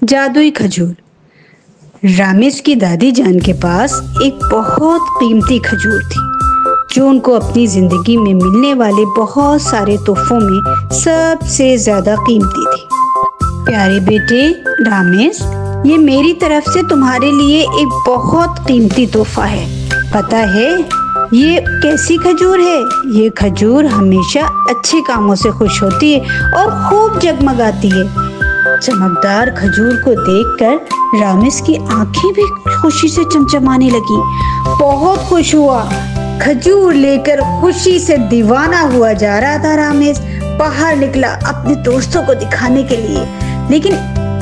जादुई खजूर। रामेश की दादी जान के पास एक बहुत कीमती खजूर थी जो उनको अपनी जिंदगी में मिलने वाले बहुत सारे तोहफों में सबसे ज्यादा कीमती थी। प्यारे बेटे रामेश, ये मेरी तरफ से तुम्हारे लिए एक बहुत कीमती तोहफा है। पता है ये कैसी खजूर है? ये खजूर हमेशा अच्छे कामों से खुश होती है और खूब जगमगाती है। चमकदार खजूर को देखकर रामेश की आंखें भी खुशी से चमचमाने लगी। बहुत खुश हुआ। खजूर लेकर खुशी से दीवाना हुआ जा रहा था रामेश। बाहर निकला अपने दोस्तों को दिखाने के लिए, लेकिन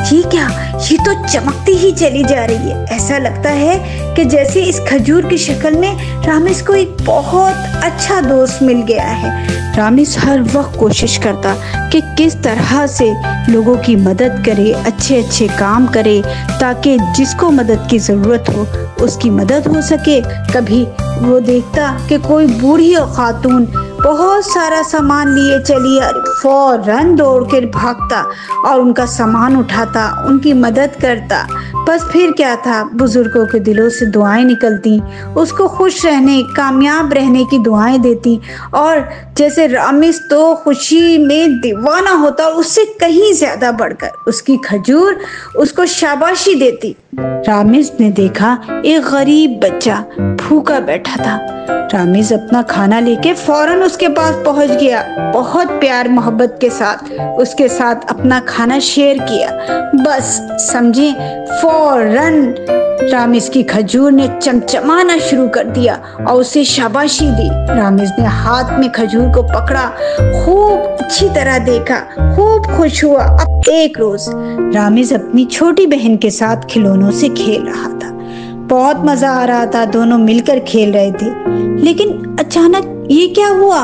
ये क्या, ये तो चमकती ही चली जा रही है। ऐसा लगता है कि जैसे इस खजूर की शक्ल में रामेश को एक बहुत अच्छा दोस्त मिल गया है। रामेश हर वक्त कोशिश करता कि किस तरह से लोगों की मदद करे, अच्छे अच्छे काम करे, ताकि जिसको मदद की जरूरत हो उसकी मदद हो सके। कभी वो देखता कि कोई बूढ़ी और खातून बहुत सारा सामान लिए चली आ रही, फौरन दौड़ कर भागता और उनका सामान उठाता, उनकी मदद करता। बस फिर क्या था, बुजुर्गों के दिलों से दुआएं निकलती, उसको खुश रहने, कामयाब रहने की दुआएं देती। और जैसे रामेश तो खुशी में दीवाना होता, उससे कहीं ज्यादा बढ़कर उसकी खजूर उसको शाबाशी देती। रामेश ने देखा एक गरीब बच्चा भूखा बैठा था। रामेश अपना खाना लेके फौरन उसके पास पहुंच गया। बहुत प्यार मोहब्बत के साथ उसके साथ अपना खाना शेयर किया। बस समझे, फौरन रामेश की खजूर ने चमचमाना शुरू कर दिया और उसे शाबाशी दी। रामेश ने हाथ में खजूर को पकड़ा, खूब अच्छी तरह देखा, खूब खुश हुआ। अब एक रोज रामेश अपनी छोटी बहन के साथ खिलौनों से खेल रहा था। बहुत मजा आ रहा था, दोनों मिलकर खेल रहे थे। लेकिन अचानक ये क्या हुआ,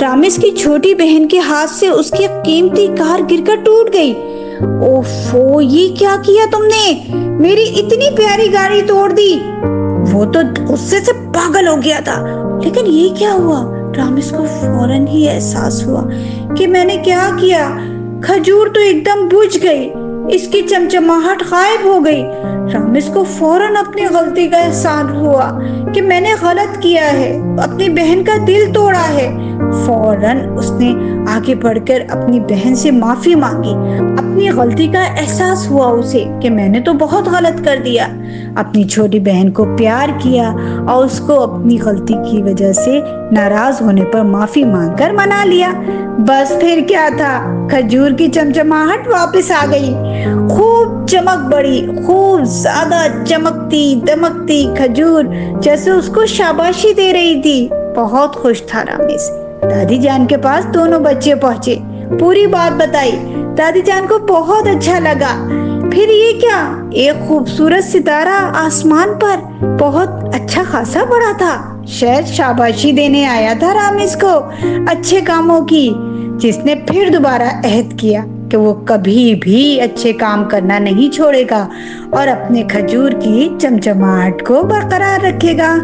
रामेश की छोटी बहन के हाथ से उसकी कीमती कार गिरकर टूट गई। ओफो, ये क्या किया तुमने? मेरी इतनी प्यारी गाड़ी तोड़ दी। वो तो गुस्से से पागल हो गया था। लेकिन ये क्या हुआ? रामेश को फौरन ही एहसास हुआ कि मैंने क्या किया। खजूर तो एकदम बुझ गई, इसकी चमचमाहट गायब हो गई। रामेश को फौरन अपनी गलती का एहसास हुआ कि मैंने गलत किया है, अपनी बहन का दिल तोड़ा है। फौरन उसने आगे बढ़कर अपनी बहन से माफी मांगी। अपनी गलती का एहसास हुआ उसे कि मैंने तो बहुत गलत कर दिया। अपनी छोटी बहन को प्यार किया और उसको अपनी गलती की वजह से नाराज होने पर माफी मांगकर मना लिया। बस फिर क्या था, खजूर की चमचमाहट वापस आ गई। खूब चमक बढ़ी, खूब ज्यादा चमकती दमकती खजूर जैसे उसको शाबाशी दे रही थी। बहुत खुश था रामेश। दादी जान के पास दोनों बच्चे पहुंचे, पूरी बात बताई। दादी जान को बहुत अच्छा लगा। फिर ये क्या, एक खूबसूरत सितारा आसमान पर बहुत अच्छा खासा बड़ा था। शायद शाबाशी देने आया था रामेश को अच्छे कामों की, जिसने फिर दोबारा अहद किया कि वो कभी भी अच्छे काम करना नहीं छोड़ेगा और अपने खजूर की चमचमाहट को बरकरार रखेगा।